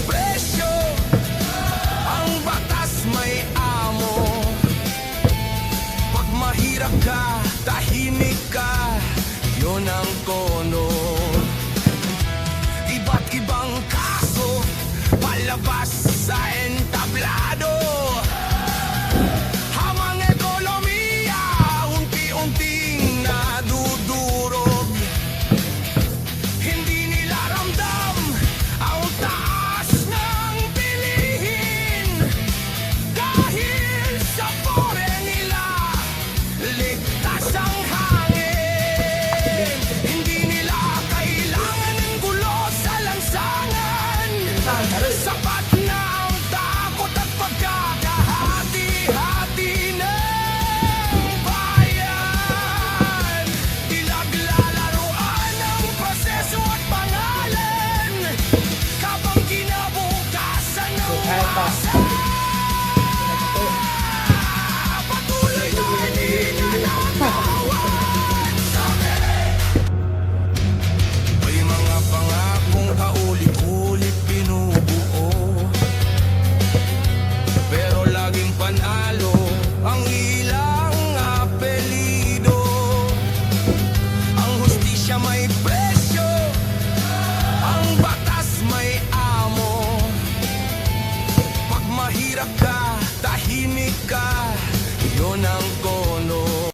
presyo, ang batas may amo. Pag mahirap ka, tahimik ka, yun ang tono. Iba't ibang kaso, palabas sa entablado. Hamang ekonomiya, unti-unting nadudurog. Hindi nila ramdam ang taas ng bilihin. Dahil sa pore nila, ligtas ang hangin. Hindi nila kailangan ng gulo sa lansangan. Sa